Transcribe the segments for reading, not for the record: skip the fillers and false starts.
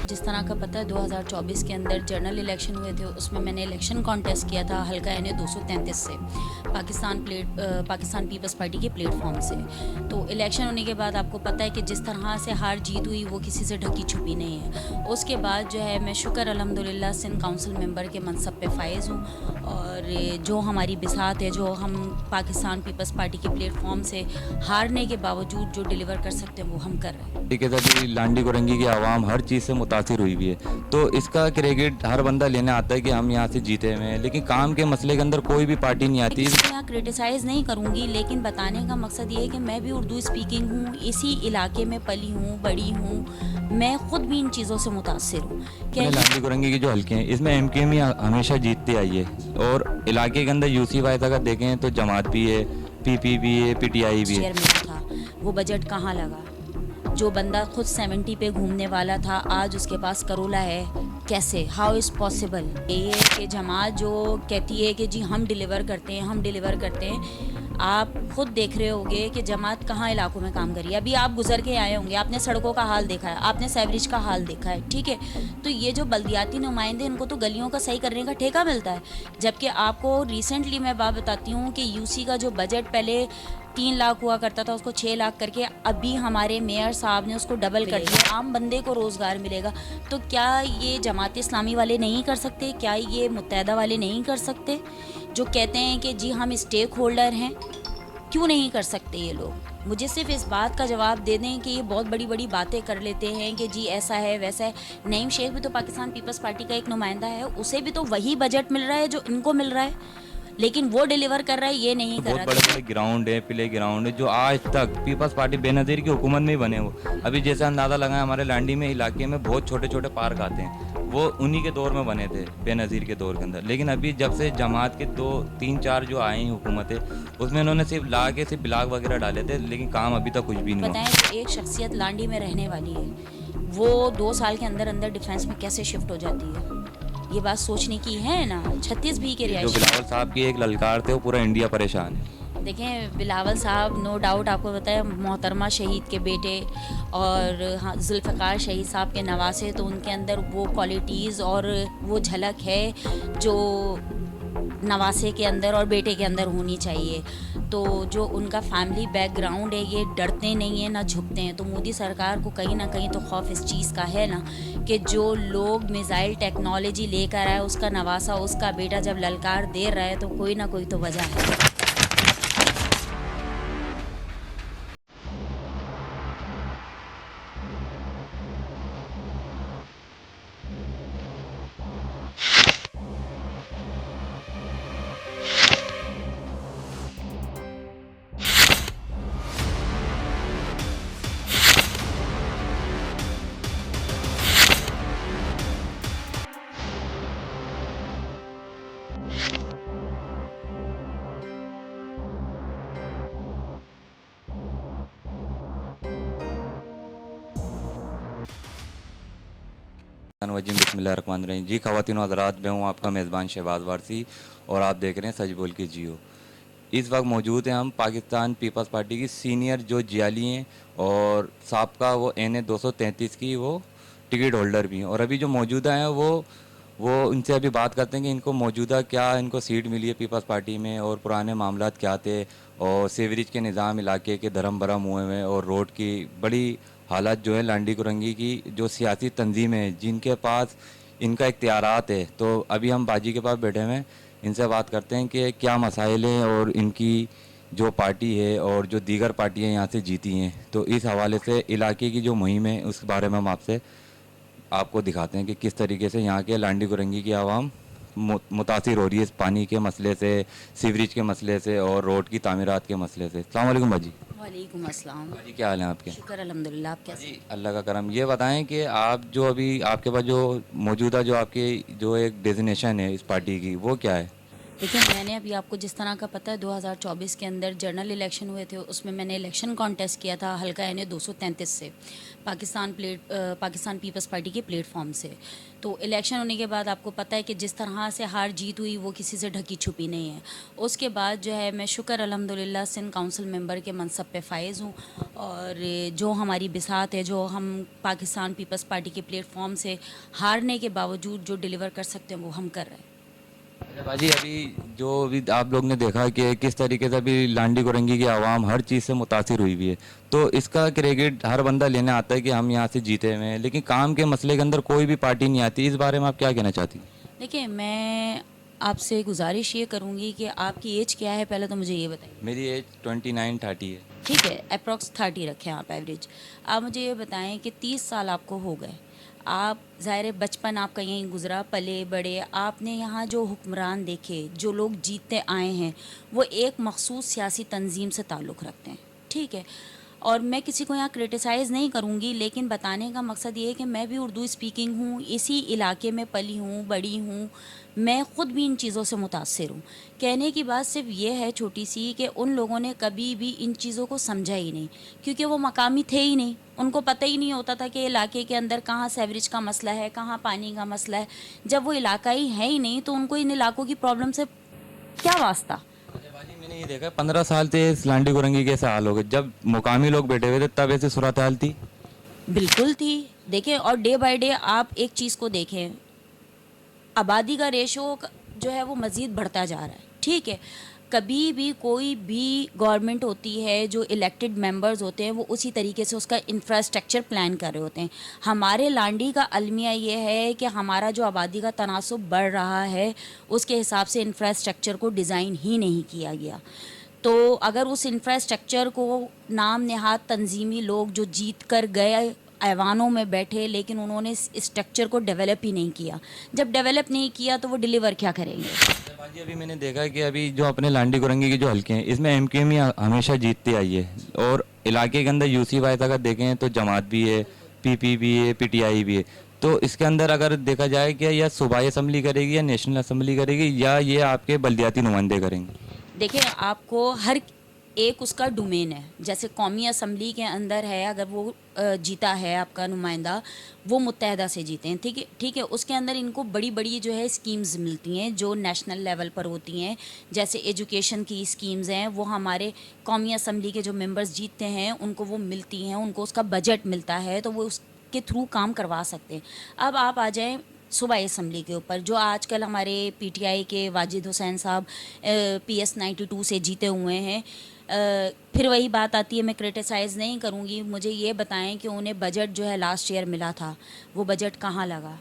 जिस तरह का पता है 2024 के अंदर जनरल इलेक्शन हुए थे, उसमें मैंने इलेक्शन कॉन्टेस्ट किया था हल्का एन 233 से, पाकिस्तान पीपल्स पार्टी के प्लेटफॉर्म से। तो इलेक्शन होने के बाद आपको पता है कि जिस तरह से हार जीत हुई वो किसी से ढकी छुपी नहीं है। उसके बाद जो है मैं शुक्र अल्हम्दुलिल्लाह सिंध काउंसिल मेंबर के मनसब पे फायज़ हूँ, और जो हमारी बिसात है, जो हम पाकिस्तान पीपल्स पार्टी के प्लेटफॉर्म से हारने के बावजूद जो डिलीवर कर सकते हैं वो हम कर रहे हैं। ठीक है सर, लांडी कुरंगी की आवाम हर चीज़ से मुतासिर हुई हुई है, तो इसका क्रेडिट हर बंदा लेने आता है कि हम यहाँ से जीते हुए हैं, लेकिन काम के मसले के अंदर कोई भी पार्टी नहीं आती। इसको यहाँ क्रिटिसाइज़ नहीं करूँगी, लेकिन बताने का मकसद ये है कि मैं भी उर्दू स्पीकिंग हूँ, इसी इलाके में पली हूँ, बड़ी हूँ, मैं ख़ुद भी इन चीज़ों से मुतासिर हूँ। क्या लांडी कुरंगी की जो हल्के हैं इसमें एमकेएम ही हमेशा जीतती आई है, और इलाके के अंदर यूसी वाइज अगर देखें तो जमात भी है, पीपी भी है, पीटीआई भी है। चेयरमैन था, वो बजट कहाँ लगा? जो बंदा खुद 70 पे घूमने वाला था आज उसके पास करोला है, कैसे? How is possible? ये है कि जमात जो कहती है कि जी हम डिलीवर करते हैं, हम डिलीवर करते हैं, आप खुद देख रहे होंगे कि जमात कहाँ इलाकों में काम कर रही है। अभी आप गुजर के आए होंगे, आपने सड़कों का हाल देखा है, आपने सेवरेज का हाल देखा है, ठीक है। तो ये जो बल्दियाती नुमाइंदे, इनको तो गलियों का सही करने का ठेका मिलता है, जबकि आपको रिसेंटली मैं बात बताती हूँ कि यूसी का जो बजट पहले 3 लाख हुआ करता था उसको 6 लाख करके अभी हमारे मेयर साहब ने उसको डबल कर दिया। आम बंदे को रोज़गार मिलेगा। तो क्या ये जमात इस्लामी वाले नहीं कर सकते? क्या ये मुत्तहदा वाले नहीं कर सकते? जो कहते हैं कि जी हम स्टेक होल्डर हैं, क्यों नहीं कर सकते ये लोग? मुझे सिर्फ इस बात का जवाब दे दें कि ये बहुत बड़ी बड़ी बातें कर लेते हैं कि जी ऐसा है वैसा है। नईम शेख भी तो पाकिस्तान पीपल्स पार्टी का एक नुमाइंदा है, उसे भी तो वही बजट मिल रहा है जो इनको मिल रहा है, लेकिन वो डिलीवर कर रहा है, ये नहीं कर रहा। बहुत बड़े बड़े ग्राउंड है, प्ले ग्राउंड है, जो आज तक पीपल्स पार्टी बेनज़ीर की हुकूमत में ही बने हो। अभी जैसे अंदाज़ा लगाएं, हमारे लांडी में इलाके में बहुत छोटे छोटे पार्क आते हैं, वो उन्हीं के दौर में बने थे, बेनज़ीर के दौर के अंदर। लेकिन अभी जब से जमात के 2-3-4 जो आई हैं हुकूमतें, उसमें इन्होंने सिर्फ ला के सिर्फ ब्लॉक वगैरह डाले थे, लेकिन काम अभी तक कुछ भी नहीं हुआ। बताएं कि एक शख्सियत लांडी में रहने वाली है, वो 2 साल के अंदर अंदर डिफेंस में कैसे शिफ्ट हो जाती है? ये बात सोचने की है ना। 36 भी के जो रिहायशी बिलावल साहब की एक ललकार थे, वो पूरा इंडिया परेशान है। देखें, बिलावल साहब नो डाउट आपको बताया मोहतरमा शहीद के बेटे, और हाँ जुल्फ़िकार शहीद साहब के नवासे, तो उनके अंदर वो क्वालिटीज़ और वो झलक है जो नवासे के अंदर और बेटे के अंदर होनी चाहिए। तो जो उनका फैमिली बैकग्राउंड है, ये डरते नहीं हैं ना झुकते हैं। तो मोदी सरकार को कहीं ना कहीं तो खौफ इस चीज़ का है ना कि जो लोग मिसाइल टेक्नोलॉजी लेकर आए, उसका नवासा, उसका बेटा जब ललकार दे रहा है तो कोई ना कोई तो वजह है। वजीम बिस्मिल्लाहिर्रहमानिर्रहीम। जी ख़वातीन व हज़रात, मैं हूँ आपका मेज़बान शहबाज वारसी, और आप देख रहे हैं सच बोल के जियो। इस वक्त मौजूद हैं हम पाकिस्तान पीपल्स पार्टी की सीनियर जो जियाली हैं, और साबका वो NA 233 की वो टिकट होल्डर भी हैं, और अभी जो मौजूदा हैं वो इनसे अभी बात करते हैं कि इनको मौजूदा क्या इनको सीट मिली है पीपल्स पार्टी में, और पुराने मामलात क्या थे, और सीवरेज के निज़ाम इलाके के धर्म भरम हुए हैं, और रोड की बड़ी हालात जो है लांडी कुरंगी की जो सियासी तंजीमें हैं जिनके पास इनका इख्तियारात है। तो अभी हम बाजी के पास बैठे हुए हैं, इनसे बात करते हैं कि क्या मसाइल हैं और इनकी जो पार्टी है और जो दीगर पार्टियां यहाँ से जीती हैं, तो इस हवाले से इलाके की जो मुहिम है उस बारे में हम आपको दिखाते हैं कि किस तरीके से यहाँ के लांडी कुरंगी की आवाम मुतासिर हो रही है इस पानी के मसले से, सीवरेज के मसले से और रोड की तामीरात के मसले से। अस्सलाम वालेकुम भाजी। वालेकुम अस्सलाम। भाजी क्या हाल है आपके? शुक्र अल्हम्दुलिल्लाह, आप कैसे? जी अल्लाह का करम। ये बताएं कि आप जो अभी आपके पास जो मौजूदा जो आपकी जो एक डेजिग्नेशन है इस पार्टी की, वो क्या है? देखिए, मैंने अभी आपको जिस तरह का पता है 2024 के अंदर जनरल इलेक्शन हुए थे, उसमें मैंने इलेक्शन कॉन्टेस्ट किया था हल्का यानी 233 से पाकिस्तान पीपल्स पार्टी के प्लेटफॉर्म से। तो इलेक्शन होने के बाद आपको पता है कि जिस तरह से हार जीत हुई वो किसी से ढकी छुपी नहीं है। उसके बाद जो है मैं शुक्र अल्हम्दुलिल्लाह सिंध काउंसिल मेंबर के मनसब पे फाइज़ हूँ, और जो हमारी बिसात है, जो हम पाकिस्तान पीपल्स पार्टी के प्लेटफॉर्म से हारने के बावजूद जो डिलीवर कर सकते हैं वो हम कर रहे हैं। अच्छा बाजी, अभी जो अभी आप लोग ने देखा कि किस तरीके से अभी लांडी कुरंगी की आवाम हर चीज़ से मुतासिर हुई हुई है, तो इसका क्रेडिट हर बंदा लेने आता है कि हम यहाँ से जीते हुए हैं, लेकिन काम के मसले के अंदर कोई भी पार्टी नहीं आती। इस बारे में आप क्या कहना चाहती हैं? देखिए, मैं आपसे गुजारिश ये करूँगी कि आपकी एज क्या है, पहले तो मुझे ये बताइए। मेरी एज 29-30 है। ठीक है, अप्रॉक्स 30 रखें आप एवरेज। आप मुझे ये बताएं कि 30 साल आपको हो गए, आप ज़ाहिर है बचपन आपका यहीं गुजरा, पले बड़े, आपने यहाँ जो हुक्मरान देखे, जो लोग जीतते आए हैं, वो एक मखसूस सियासी तंजीम से ताल्लुक़ रखते हैं। ठीक है, और मैं किसी को यहाँ क्रिटिसाइज़ नहीं करूँगी, लेकिन बताने का मकसद ये है कि मैं भी उर्दू स्पीकिंग हूँ, इसी इलाके में पली हूँ, बड़ी हूँ, मैं ख़ुद भी इन चीज़ों से मुतासिर हूँ। कहने की बात सिर्फ ये है छोटी सी कि उन लोगों ने कभी भी इन चीज़ों को समझा ही नहीं, क्योंकि वो मकामी थे ही नहीं, उनको पता ही नहीं होता था कि इलाके के अंदर कहाँ सेवरेज का मसला है, कहाँ पानी का मसला है। जब वो इलाकाई है ही नहीं तो उनको इन इलाकों की प्रॉब्लम से क्या वास्ता। अच्छा बाजी, मैंने ये देखा 15 साल से इस लांडी कुरंगी के ऐसे हाल हो गए, जब मुकामी लोग बैठे हुए थे तब ऐसे सूरत हाल थी। बिल्कुल थी। देखें, और डे बाय डे आप एक चीज़ को देखें, आबादी का रेशो जो है वो मज़ीद बढ़ता जा रहा है। ठीक है, कभी भी कोई भी गवर्नमेंट होती है, जो इलेक्टेड मेंबर्स होते हैं वो उसी तरीके से उसका इंफ्रास्ट्रक्चर प्लान कर रहे होते हैं। हमारे लांडी का अलमिया ये है कि हमारा जो आबादी का तनासुब बढ़ रहा है उसके हिसाब से इंफ्रास्ट्रक्चर को डिज़ाइन ही नहीं किया गया। तो अगर उस इंफ्रास्ट्रक्चर को नाम नहाद तंजीमी लोग जो जीत कर गए ऐवानों में बैठे, लेकिन उन्होंने इस स्ट्रक्चर को डेवलप ही नहीं किया। जब डेवलप नहीं किया तो वो डिलीवर क्या करेंगे। अच्छा बाजी, अभी मैंने देखा है कि अभी जो अपने लांडी कुरंगी के जो हल्के हैं इसमें एमक्यूएम ही हमेशा जीतती आई है, और इलाके के अंदर यूसी वाइज अगर देखें तो जमात भी है, पीपी भी है, पीटीआई भी है। तो इसके अंदर अगर देखा जाए कि या सूबाई असम्बली करेगी या नेशनल असम्बली करेगी या ये आपके बल्दियाती नुमाइंदे करेंगे? देखिए, आपको हर एक उसका डोमेन है। जैसे कौमी असम्बली के अंदर है, अगर वो जीता है आपका नुमाइंदा, वो मुत्तहदा से जीते हैं। ठीक है, ठीक है, उसके अंदर इनको बड़ी बड़ी जो है स्कीम्स मिलती हैं जो नेशनल लेवल पर होती हैं। जैसे एजुकेशन की स्कीम्स हैं, वो हमारे कौमी असम्बली के जो मेंबर्स जीतते हैं उनको वो मिलती हैं, उनको उसका बजट मिलता है, तो वो उसके थ्रू काम करवा सकते हैं। अब आप आ जाएँ सूबाई असम्बली के ऊपर, जो आजकल हमारे पीटीआई के वाजिद हुसैन साहब PS 92 से जीते हुए हैं। फिर वही बात आती है, मैं क्रिटिसाइज़ नहीं करूँगी, मुझे ये बताएं कि उन्हें बजट जो है लास्ट ईयर मिला था, वो बजट कहाँ लगा।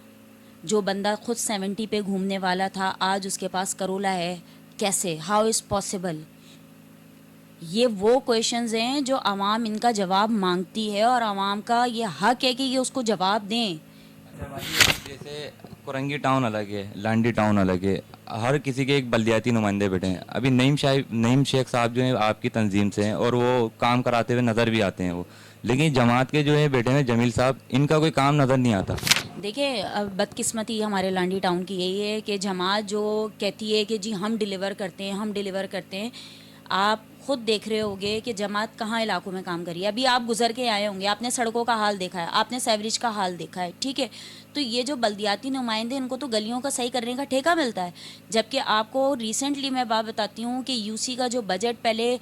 जो बंदा खुद 70 पे घूमने वाला था आज उसके पास करोला है, कैसे, हाउ इज़ पॉसिबल। ये वो क्वेश्चंस हैं जो आवाम इनका जवाब मांगती है, और आवाम का ये हक है कि ये उसको जवाब दें। अच्छा भाई, जैसे कुरंगी टाउन अलग है, लांडी टाउन अलग है, हर किसी के एक बल्दियाती नुमाइंदे बैठे हैं। अभी नईम शेख साहब जो हैं आपकी तंजीम से हैं और वो काम कराते हुए नज़र भी आते हैं वो, लेकिन जमात के जो है बैठे हैं जमील साहब, इनका कोई काम नज़र नहीं आता। देखिए, अब बदकिस्मती हमारे लांडी टाउन की यही है कि जमात जो कहती है कि जी हम डिलीवर करते हैं, हम डिलीवर करते हैं, आप खुद देख रहे होंगे कि जमात कहाँ इलाकों में काम करी है। अभी आप गुजर के आए होंगे, आपने सड़कों का हाल देखा है, आपने सेवरेज का हाल देखा है। ठीक है, तो ये जो बल्दियाती नुमाइंदे, इनको तो गलियों का सही करने का ठेका मिलता है। जबकि आपको रिसेंटली मैं बात बताती हूँ कि यूसी का जो बजट पहले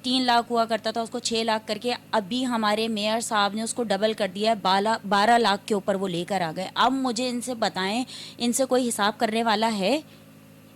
3 लाख हुआ करता था, उसको 6 लाख करके अभी हमारे मेयर साहब ने उसको डबल कर दिया है, 12 लाख के ऊपर वो लेकर आ गए। अब मुझे इनसे बताएं, इनसे कोई हिसाब करने वाला है,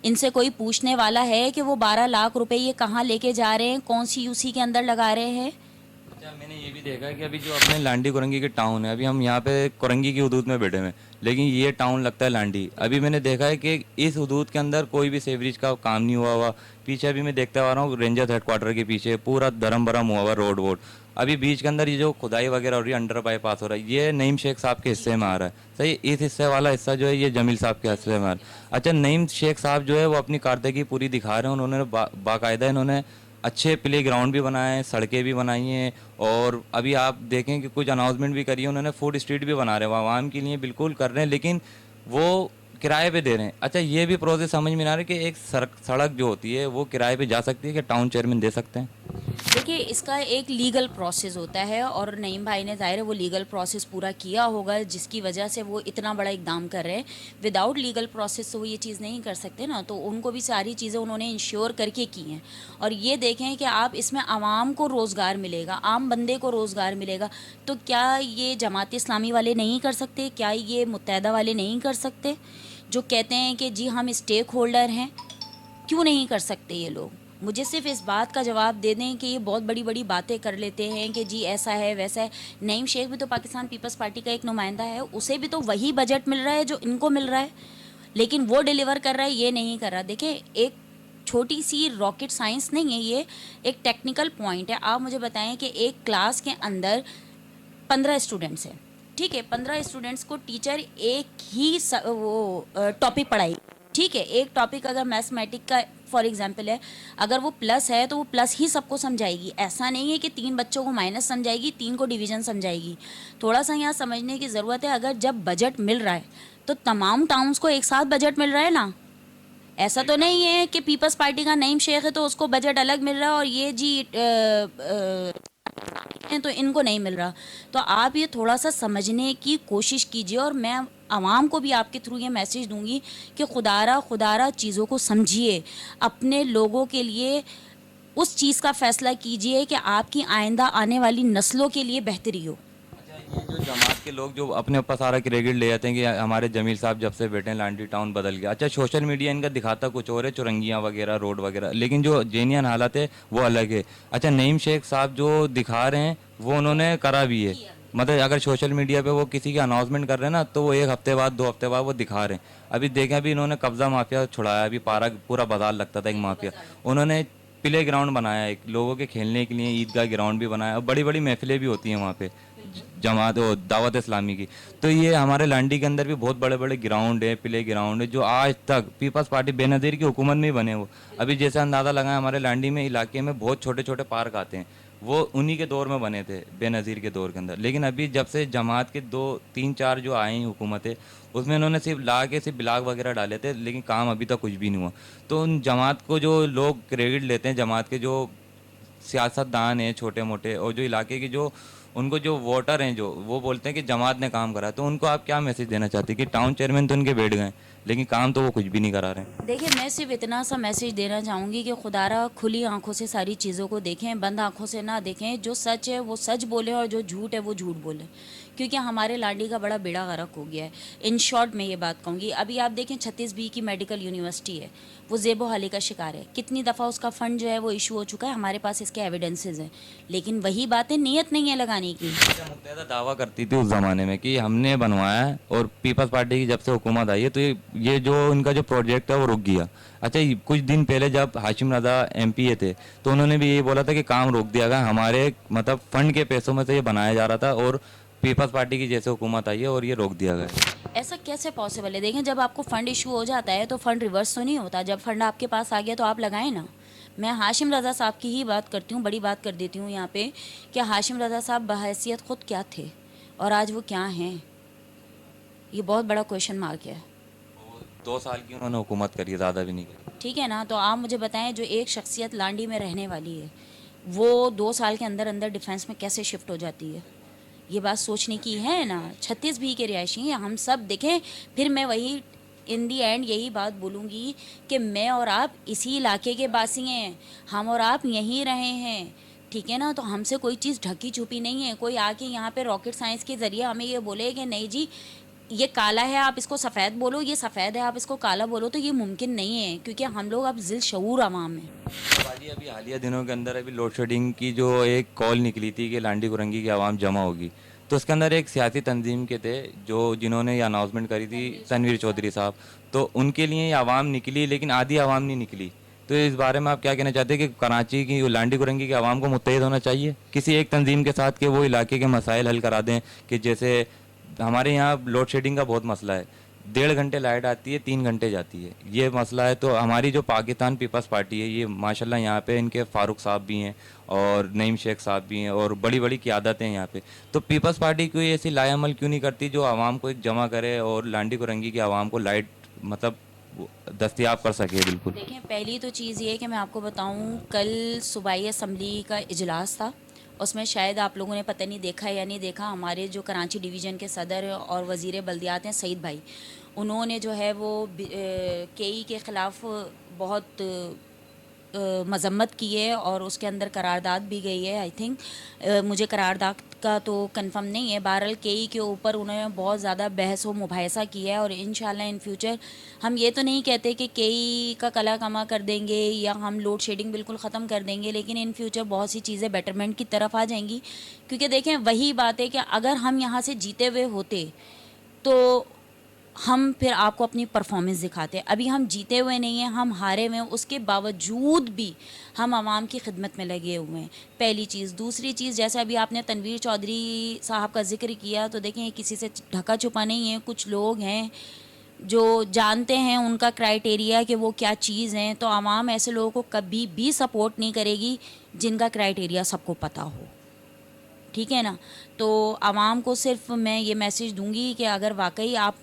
इनसे कोई पूछने वाला है कि वो 12 लाख रुपए ये कहाँ लेके जा रहे हैं, कौन सी यूसी के अंदर लगा रहे हैं। अच्छा, मैंने ये भी देखा है कि अभी जो अपने लांडी कुरंगी के टाउन है, अभी हम यहाँ पे कुरंगी की हदूद में बैठे हुए हैं, लेकिन ये टाउन लगता है लांडी। अभी मैंने देखा है कि इस हदूद के अंदर कोई भी सेवरेज का काम नहीं हुआ। पीछे अभी मैं देखता आ रहा हूँ रेंजर्स हेडक्वार्टर के पीछे पूरा धर्म भरम हुआ रोड वोड। अभी बीच के अंदर ये जो खुदाई वगैरह हो रही है, अंडर बाईपास हो रहा है, ये नईम शेख साहब के हिस्से में आ रहा है। सही, इस हिस्से वाला हिस्सा जो है ये जमील साहब के हिस्से में आ रहा है। अच्छा, नईम शेख साहब जो है वो अपनी कारदगी पूरी दिखा रहे हैं। उन्होंने बाकायदा इन्होंने अच्छे प्ले ग्राउंड भी बनाए हैं, सड़कें भी बनाई हैं, और अभी आप देखें कि कुछ अनाउंसमेंट भी करी है उन्होंने, फूड स्ट्रीट भी बना रहे हैं, वो आवाम के लिए बिल्कुल कर रहे हैं। लेकिन वो किराए पे दे रहे हैं। अच्छा, ये भी प्रोसेस समझ में ना रहा है कि एक सड़क जो होती है वो किराए पे जा सकती है कि टाउन चेयरमैन दे सकते हैं? देखिए, इसका एक लीगल प्रोसेस होता है और नईम भाई ने ज़ाहिर है वो लीगल प्रोसेस पूरा किया होगा, जिसकी वजह से वो इतना बड़ा इकदाम कर रहे हैं। विदाउट लीगल प्रोसेस तो वो ये चीज़ नहीं कर सकते ना, तो उनको भी सारी चीज़ें उन्होंने इंश्योर करके की हैं। और ये देखें कि आप इसमें आवाम को रोज़गार मिलेगा, आम बंदे को रोज़गार मिलेगा। तो क्या ये जमात इस्लामी वाले नहीं कर सकते? क्या ये मुत्तहदा वाले नहीं कर सकते? जो कहते हैं कि जी हम स्टेक होल्डर हैं, क्यों नहीं कर सकते ये लोग? मुझे सिर्फ इस बात का जवाब दे दें कि ये बहुत बड़ी बड़ी बातें कर लेते हैं कि जी ऐसा है वैसा है। नईम शेख भी तो पाकिस्तान पीपल्स पार्टी का एक नुमाइंदा है, उसे भी तो वही बजट मिल रहा है जो इनको मिल रहा है, लेकिन वो डिलीवर कर रहा है, ये नहीं कर रहा। देखिए, एक छोटी सी रॉकेट साइंस नहीं है ये, एक टेक्निकल पॉइंट है। आप मुझे बताएं कि एक क्लास के अंदर 15 स्टूडेंट्स हैं, ठीक है, 15 स्टूडेंट्स को टीचर एक ही वो टॉपिक पढ़ाई, ठीक है। एक टॉपिक अगर मैथमेटिक का फॉर एग्जांपल है, अगर वो प्लस है तो वो प्लस ही सबको समझाएगी। ऐसा नहीं है कि 3 बच्चों को माइनस समझाएगी, 3 को डिवीजन समझाएगी। थोड़ा सा यहाँ समझने की ज़रूरत है। अगर जब बजट मिल रहा है तो तमाम टाउन्स को एक साथ बजट मिल रहा है ना। ऐसा तो नहीं है कि पीपल्स पार्टी का नईम शेख है तो उसको बजट अलग मिल रहा है और ये जी हैं तो इनको नहीं मिल रहा। तो आप ये थोड़ा सा समझने की कोशिश कीजिए, और मैं आवाम को भी आपके थ्रू ये मैसेज दूंगी कि खुदारा चीज़ों को समझिए, अपने लोगों के लिए उस चीज़ का फैसला कीजिए कि आपकी आइंदा आने वाली नस्लों के लिए बेहतरी हो। ये जो जमात के लोग जो अपने ऊपर सारा क्रेडिट ले जाते हैं कि हमारे जमील साहब जब से बैठे हैं लांडी टाउन बदल गया। अच्छा, सोशल मीडिया इनका दिखाता कुछ और है, चुरंगियाँ वगैरह, रोड वगैरह, लेकिन जो जेन्युइन हालत है वो अलग है। अच्छा, नईम शेख साहब जो दिखा रहे हैं वो उन्होंने करा भी है। मतलब अगर सोशल मीडिया पे वो किसी की अनाउंसमेंट कर रहे हैं ना, तो वो 1 हफ्ते बाद 2 हफ्ते बाद वो दिखा रहे हैं। अभी देखें, अभी इन्होंने कब्जा माफिया छुड़ाया। अभी पारा पूरा बाजार लगता था एक माफिया, उन्होंने प्ले ग्राउंड बनाया, एक लोगों के खेलने के लिए ईदगाह ग्राउंड भी बनाया, और बड़ी बड़ी महफिलें भी होती हैं वहाँ पे जमात और दावत इस्लामी की। तो ये हमारे लांडी के अंदर भी बहुत बड़े बड़े ग्राउंड है, प्ले ग्राउंड है, जो आज तक पीपल्स पार्टी बेनज़ीर की हुकूमत में ही बने। वो अभी जैसे अंदाज़ा लगाएं, हमारे लांडी में इलाके में बहुत छोटे छोटे पार्क आते हैं, वो उन्हीं के दौर में बने थे, बेनज़ीर के दौर के अंदर। लेकिन अभी जब से जमात के 2 3 4 जो आए हैं हुकूमतें, उसमें इन्होंने सिर्फ ला के सिर्फ ब्लॉक वगैरह डाले थे, लेकिन काम अभी तक कुछ भी नहीं हुआ। तो उन जमात को जो लोग क्रेडिट लेते हैं, जमात के जो सियासतदान हैं छोटे मोटे, और जो इलाके के जो उनको जो वोटर हैं, जो वो बोलते हैं कि जमात ने काम करा, तो उनको आप क्या मैसेज देना चाहते हैं कि टाउन चेयरमैन तो उनके बैठ गए लेकिन काम तो वो कुछ भी नहीं करा रहे हैं? देखिए, मैं सिर्फ इतना सा मैसेज देना चाहूँगी कि खुदारा खुली आंखों से सारी चीज़ों को देखें, बंद आंखों से ना देखें। जो सच है वो सच बोलें और जो झूठ है वो झूठ बोलें, क्योंकि हमारे लाडी का बड़ा बेड़ा गर्क हो गया है। इन शॉर्ट मैं ये बात कहूँगी, अभी आप देखें 36B की मेडिकल यूनिवर्सिटी है, वो ज़ेबो हाली का शिकार है। कितनी दफ़ा उसका फ़ंड जो है वो इशू हो चुका है, हमारे पास इसके एविडेंसेस हैं, लेकिन वही बातें नीयत नहीं है लगाने की। मुत्तहदा दावा करती थी उस ज़माने में कि हमने बनवाया है, और पीपल्स पार्टी की जब से हुकूमत आई है तो ये जो इनका जो प्रोजेक्ट है वो रुक गया। अच्छा, कुछ दिन पहले जब हाशिम रज़ा MP थे तो उन्होंने भी यही बोला था कि काम रोक दिया गया, हमारे मतलब फ़ंड के पैसों में से ये बनाया जा रहा था, और पीपल्स पार्टी की जैसे हुकूमत आई है और ये रोक दिया गया। ऐसा कैसे पॉसिबल है? देखें, जब आपको फ़ंड इशू हो जाता है तो फ़ंड रिवर्स तो नहीं होता। जब फ़ंड आपके पास आ गया तो आप लगाएं ना। मैं हाशिम रज़ा साहब की ही बात करती हूँ, बड़ी बात कर देती हूँ यहाँ पे, कि हाशिम रज़ा साहब बहैसियत ख़ुद क्या थे और आज वो क्या हैं, ये बहुत बड़ा क्वेश्चन मार्क है। 2 साल की उन्होंने हुकूमत करी है, ज़्यादा भी नहीं करी। ठीक है ना, तो आप मुझे बताएं, जो एक शख्सियत लांडी में रहने वाली है वो 2 साल के अंदर अंदर डिफेंस में कैसे शिफ्ट हो जाती है? ये बात सोचने की है ना। 36B के रिहायशी हैं हम सब। देखें, फिर मैं वही इन दी एंड यही बात बोलूँगी कि मैं और आप इसी इलाके के बासी हैं, हम और आप यहीं रहे हैं, ठीक है ना। तो हमसे कोई चीज़ ढकी छुपी नहीं है। कोई आके यहाँ पे रॉकेट साइंस के ज़रिए हमें ये बोले कि नहीं जी ये काला है आप इसको सफ़ेद बोलो, ये सफ़ेद है आप इसको काला बोलो, तो ये मुमकिन नहीं है, क्योंकि हम लोग अब जिल शऊर अवाम हैं। बाजी, अभी हालिया दिनों के अंदर अभी लोड शेडिंग की जो एक कॉल निकली थी कि लांडी कुरंगी की आवाम जमा होगी, तो उसके अंदर एक सियासी तंजीम के थे जो जिन्होंने ये अनाउंसमेंट करी थी, तनवीर चौधरी साहब, तो उनके लिए ये आवाम निकली, लेकिन आधी आवाम नहीं निकली। तो इस बारे में आप क्या कहना चाहते हैं कि कराची की लांडी कुरंगी की आवाम को मुत्तहिद होना चाहिए किसी एक तंजीम के साथ कि वो इलाके के मसाइल हल करा दें? कि जैसे हमारे यहाँ लोड शेडिंग का बहुत मसला है, 1.5 घंटे लाइट आती है, 3 घंटे जाती है, ये मसला है। तो हमारी जो पाकिस्तान पीपल्स पार्टी है, ये माशाल्लाह यहाँ पे इनके फारूक साहब भी हैं और नईम शेख साहब भी हैं और बड़ी बड़ी क़यादत हैं यहाँ पे। तो पीपल्स पार्टी कोई ऐसी लाएअमल क्यों नहीं करती जो आवाम को एक जमा करे और लांडी कुरंगी की आवाम को लाइट मतलब दस्तयाब कर सके बिल्कुल। देखें, पहली तो चीज़ ये है कि मैं आपको बताऊं, कल सूबाई असम्बली का इजलास था। उसमें शायद आप लोगों ने पता नहीं देखा या नहीं देखा, हमारे जो कराची डिवीज़न के सदर और वज़ीर बल्दियात हैं सईद भाई, उन्होंने जो है वो केई के ख़िलाफ़ बहुत मज़म्मत की है और उसके अंदर करारदाद भी गई है। आई थिंक मुझे करारदाद का तो कंफर्म नहीं है। बहरहाल केई के ऊपर उन्होंने बहुत ज़्यादा बहस व मुबाहिसा किया है और इंशाल्लाह इन फ्यूचर हम ये तो नहीं कहते कि केई का कला कमा कर देंगे या हम लोड शेडिंग बिल्कुल ख़त्म कर देंगे, लेकिन इन फ्यूचर बहुत सी चीज़ें बेटरमेंट की तरफ आ जाएंगी। क्योंकि देखें, वही बात है कि अगर हम यहाँ से जीते हुए होते तो हम फिर आपको अपनी परफॉर्मेंस दिखाते हैं। अभी हम जीते हुए नहीं हैं, हम हारे हुए हैं, उसके बावजूद भी हम आवाम की खिदमत में लगे हुए हैं। पहली चीज़। दूसरी चीज़, जैसे अभी आपने तनवीर चौधरी साहब का जिक्र किया, तो देखें, किसी से ढका छुपा नहीं है। कुछ लोग हैं जो जानते हैं उनका क्राइटेरिया कि वो क्या चीज़ हैं, तो आवाम ऐसे लोगों को कभी भी सपोर्ट नहीं करेगी जिनका क्राइटेरिया सबको पता हो। ठीक है ना? तो आवाम को सिर्फ मैं ये मैसेज दूंगी कि अगर वाकई आप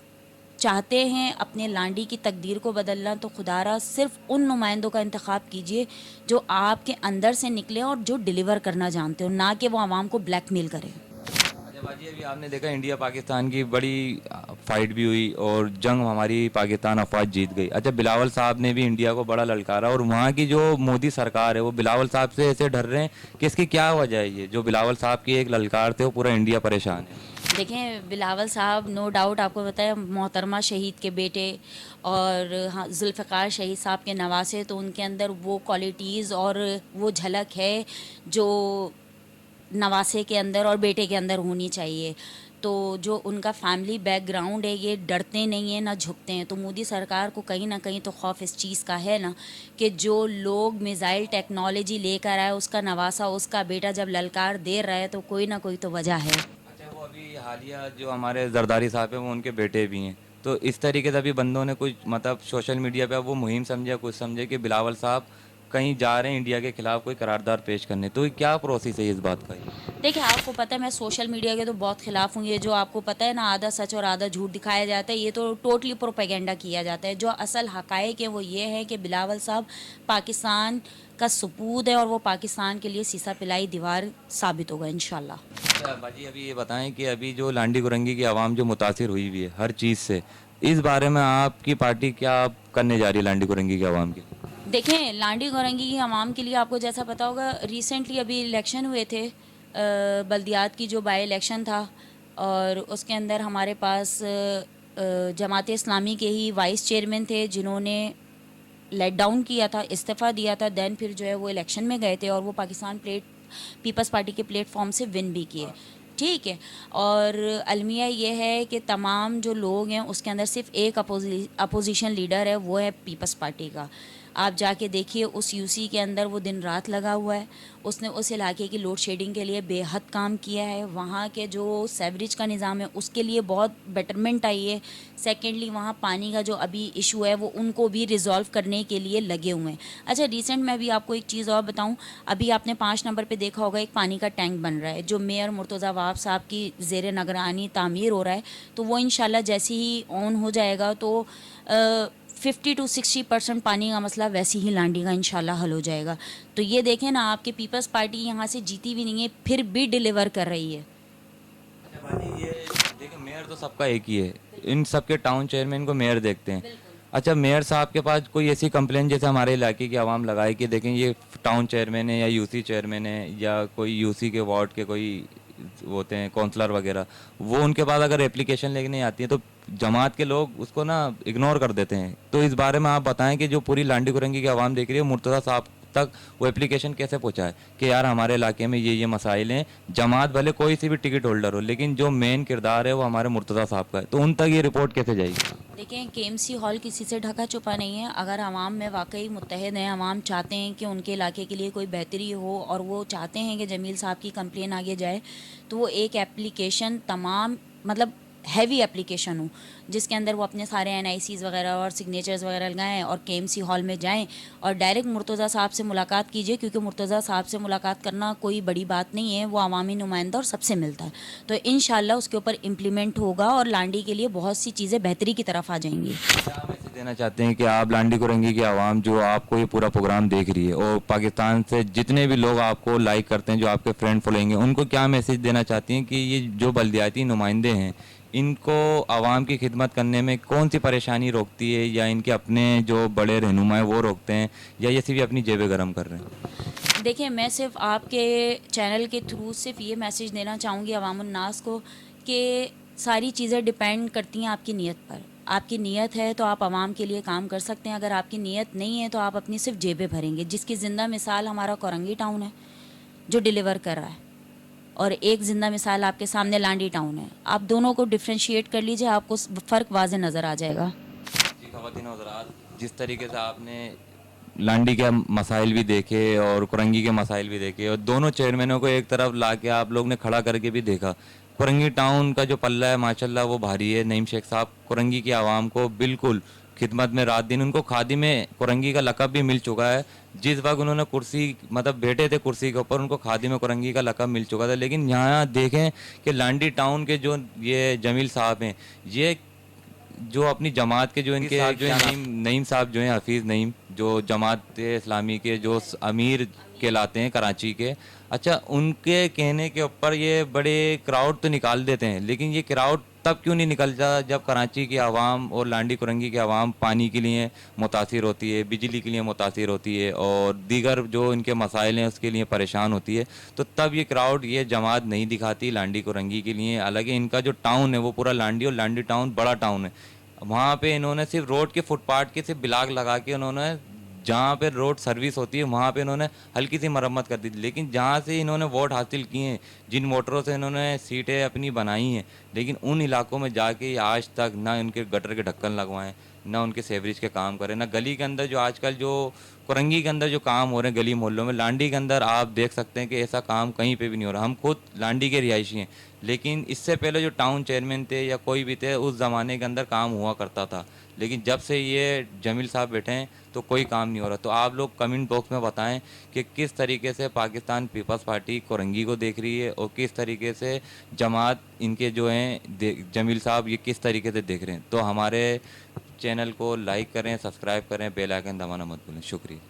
चाहते हैं अपने लांडी की तकदीर को बदलना, तो खुदारा सिर्फ उन नुमाइंदों का इंतखाब कीजिए जो आपके अंदर से निकले और जो डिलीवर करना जानते हो, ना कि वो आवाम को ब्लैकमेल करें। अच्छा बाजी, अभी आपने देखा इंडिया पाकिस्तान की बड़ी फाइट भी हुई और जंग हमारी पाकिस्तान अफवाज जीत गई। अच्छा, बिलावल साहब ने भी इंडिया को बड़ा ललकारा और वहाँ की जो मोदी सरकार है वो बिलावल साहब से ऐसे डर रहे हैं कि इसकी क्या वजह है? ये जो बिलावल साहब की एक ललकार थे वो पूरा इंडिया परेशान है। देखें, बिलावल साहब नो डाउट आपको बताया मोहतरमा शहीद के बेटे और हाँ जुल्फ़िकार शहीद साहब के नवासे, तो उनके अंदर वो क्वालिटीज़ और वो झलक है जो नवासे के अंदर और बेटे के अंदर होनी चाहिए। तो जो उनका फैमिली बैकग्राउंड है, ये डरते नहीं हैं ना झुकते हैं। तो मोदी सरकार को कहीं ना कहीं तो खौफ इस चीज़ का है ना कि जो लोग मिज़ाइल टेक्नोलॉजी लेकर आए, उसका नवासा, उसका बेटा जब ललकार दे रहा है, तो कोई ना कोई तो वजह है। अच्छा, वो अभी हालिया जो हमारे जरदारी साहब हैं वो उनके बेटे भी हैं, तो इस तरीके से अभी बंदों ने कुछ मतलब सोशल मीडिया पे वो मुहिम समझे, कुछ समझे कि बिलावल साहब कहीं जा रहे हैं इंडिया के खिलाफ कोई करारदाद पेश करने, तो ये क्या प्रोसेस है इस बात का? ये देखिए, आपको पता है मैं सोशल मीडिया के तो बहुत खिलाफ हूँ। ये जो आपको पता है ना, आधा सच और आधा झूठ दिखाया जाता है, ये तो टोटली प्रोपेगेंडा किया जाता है। जो असल हकायक है वो ये है कि बिलावल साहब पाकिस्तान का सपूत है और वो पाकिस्तान के लिए सीसा पिलाई दीवार साबित होगा इंशाल्लाह। अच्छा बाजी, अभी ये बताएं कि अभी जो लांडी गुरंगी की आवाम जो मुतासिर हुई हुई है हर चीज़ से, इस बारे में आपकी पार्टी क्या करने जा रही है लांडी गुरंगी की आवाम की? देखें, लांडी गौरंगी की आवाम के लिए आपको जैसा पता होगा, रिसेंटली अभी इलेक्शन हुए थे, बल्दियात की जो बाई इलेक्शन था, और उसके अंदर हमारे पास जमात इस्लामी के ही वाइस चेयरमैन थे जिन्होंने लेट डाउन किया था, इस्तीफ़ा दिया था। देन फिर जो है वो इलेक्शन में गए थे और वो पाकिस्तान पीपल्स पार्टी के प्लेटफॉर्म से विन भी किए। ठीक है। और अलमिया ये है कि तमाम जो लोग हैं उसके अंदर सिर्फ एक अपोजिशन लीडर है, वो है पीपल्स पार्टी का। आप जाके देखिए, उस यूसी के अंदर वो दिन रात लगा हुआ है। उसने उस इलाके की लोड शेडिंग के लिए बेहद काम किया है। वहाँ के जो सेवरेज का निज़ाम है उसके लिए बहुत बेटरमेंट आई है। सेकेंडली, वहाँ पानी का जो अभी इशू है वो उनको भी रिजॉल्व करने के लिए लगे हुए हैं। अच्छा, रिसेंट में भी आपको एक चीज़ और बताऊँ, अभी आपने 5 नंबर पे देखा होगा एक पानी का टैंक बन रहा है जो मेयर मुर्तज़ा वाब साहब की ज़ेर नगरानी तामीर हो रहा है। तो वो इंशाल्लाह जैसे ही ऑन हो जाएगा तो 50 to 60% पानी का मसला वैसे ही लांडी का इंशाल्लाह हल हो जाएगा। तो ये देखें ना, आपके पीपल्स पार्टी यहाँ से जीती भी नहीं है, फिर भी डिलीवर कर रही है। अच्छा बाजी, ये देखिए मेयर तो सबका एक ही है, इन सबके टाउन चेयरमैन को मेयर देखते हैं। अच्छा, मेयर साहब के पास कोई ऐसी कंप्लेंट जैसे हमारे इलाके की आवाम लगाए कि देखें ये टाउन चेयरमैन है या यूसी चेयरमैन है या कोई यूसी के वार्ड के कोई वो होते हैं काउंसलर वगैरह, वो उनके पास अगर एप्लीकेशन लेके आती है तो जमात के लोग उसको ना इग्नोर कर देते हैं, तो इस बारे में आप बताएं कि जो पूरी लांडी कुरंगी की आवाम देख रही है मुर्तज़ा साहब तक वो एप्लीकेशन कैसे पहुंचाए कि यार हमारे इलाके में ये मसाइल हैं। जमात भले कोई सी भी टिकट होल्डर हो, लेकिन जो मेन किरदार है वो हमारे मुर्तज़ा साहब का है, तो उन तक ये रिपोर्ट कैसे जाएगी? देखें, केएमसी हॉल किसी से ढका छुपा नहीं है। अगर आवाम में वाकई मुत्तहद हैं, आवाम चाहते हैं कि उनके इलाके के लिए कोई बेहतरी हो और वो चाहते हैं कि जमील साहब की कंप्लेन आगे जाए, तो वो एक एप्लीकेशन तमाम मतलब हैवी एप्लीकेशन हो, जिसके अंदर वो अपने सारे NICs वगैरह और सिग्नेचर्स वगैरह लगाएं और KMC हॉल में जाएं और डायरेक्ट मुर्तज़ा साहब से मुलाकात कीजिए, क्योंकि मुर्तज़ा साहब से मुलाकात करना कोई बड़ी बात नहीं है, वो अवामी नुमाइंदा और सबसे मिलता है। तो इंशाल्लाह उसके ऊपर इम्प्लीमेंट होगा और लांडी के लिए बहुत सी चीज़ें बेहतरी की तरफ आ जाएंगी। क्या मैसेज देना चाहते हैं कि आप लांडी कुरंगी की आवाम जो आपको ये पूरा प्रोग्राम देख रही है और पाकिस्तान से जितने भी लोग आपको लाइक करते हैं, जो आपके फ्रेंड फॉलोइंग हैं, उनको क्या मैसेज देना चाहती हैं कि ये जो बल्दियाती नुमाइंदे हैं इनको आवाम की खिदमत करने में कौन सी परेशानी रोकती है, या इनके अपने जो बड़े रहनुमा हैं वो रोकते हैं, या ये सिर्फ अपनी जेबें गर्म कर रहे हैं? देखिए, मैं सिर्फ आपके चैनल के थ्रू सिर्फ ये मैसेज देना चाहूँगी अवामुन्नास को कि सारी चीज़ें डिपेंड करती हैं आपकी नीयत पर। आपकी नीयत है तो आप आवाम के लिए काम कर सकते हैं, अगर आपकी नीयत नहीं है तो आप अपनी सिर्फ जेबें भरेंगे, जिसकी ज़िंदा मिसाल हमारा कोरंगी टाउन है जो डिलीवर कर रहा है, और एक ज़िंदा मिसाल आपके सामने लांडी टाउन है। आप दोनों को डिफ्रेंशिएट कर लीजिए, आपको फ़र्क वाज़े नज़र आ जाएगा। जी ख़वातीन और हज़रात, जिस तरीके से आपने लांडी के मसाइल भी देखे और कुरंगी के मसाइल भी देखे और दोनों चेयरमैनों को एक तरफ ला के आप लोग ने खड़ा करके भी देखा। कुरंगी टाउन का जो पल्ला है माशाल्लाह वो भारी है। नईम शेख साहब कुरंगी की आवाम को बिल्कुल खिदमत में रात दिन, उनको खादी में कुरंगी का लक़ब भी मिल चुका है। जिस वक्त उन्होंने कुर्सी मतलब बैठे थे कुर्सी के ऊपर, उनको खादी में कुरंगी का लक़ब मिल चुका था। लेकिन यहाँ देखें कि लांडी टाउन के जो ये जमील साहब हैं, ये जो अपनी जमात के जो इनके जो नईम साहब जो हैं, हफीज़ नईम, जो जमात इस्लामी के जो अमीर कहलाते हैं कराची के, अच्छा उनके कहने के ऊपर ये बड़े क्राउड तो निकाल देते हैं, लेकिन ये क्राउड तब क्यों नहीं निकलता जब कराची की आवाम और लांडी कुरंगी की आवाम पानी के लिए मुतासिर होती है, बिजली के लिए मुतासिर होती है और दीगर जो इनके मसाइल हैं उसके लिए परेशान होती है, तो तब ये क्राउड ये जमात नहीं दिखाती लांडी कुरंगी के लिए। हालांकि इनका जो टाउन है वो पूरा लांडी, और लांडी टाउन बड़ा टाउन है। वहाँ पे इन्होंने सिर्फ रोड के फुटपाथ के सिर्फ ब्लॉक लगा के उन्होंने, जहाँ पे रोड सर्विस होती है वहाँ पे इन्होंने हल्की सी मरम्मत कर दी थी। लेकिन जहाँ से इन्होंने वोट हासिल किए हैं, जिन वोटरों से इन्होंने सीटें अपनी बनाई हैं, लेकिन उन इलाकों में जाके आज तक ना उनके गटर के ढक्कन लगवाएं, ना उनके सेवरेज के काम करें, ना गली के अंदर जो आजकल जो कुरंगी के अंदर जो काम हो रहे हैं गली मोहल्लों में, लांडी के अंदर आप देख सकते हैं कि ऐसा काम कहीं पे भी नहीं हो रहा। हम खुद लांडी के रिहायशी हैं, लेकिन इससे पहले जो टाउन चेयरमैन थे या कोई भी थे, उस ज़माने के अंदर काम हुआ करता था। लेकिन जब से ये जमील साहब बैठे हैं तो कोई काम नहीं हो रहा। तो आप लोग कमेंट बॉक्स में बताएं कि किस तरीके से पाकिस्तान पीपल्स पार्टी कुरंगी को देख रही है और किस तरीके से जमात इनके जो हैं जमील साहब ये किस तरीके से देख रहे हैं। तो हमारे चैनल को लाइक करें, सब्सक्राइब करें, बेल आइकन दबाना मत भूलें। शुक्रिया।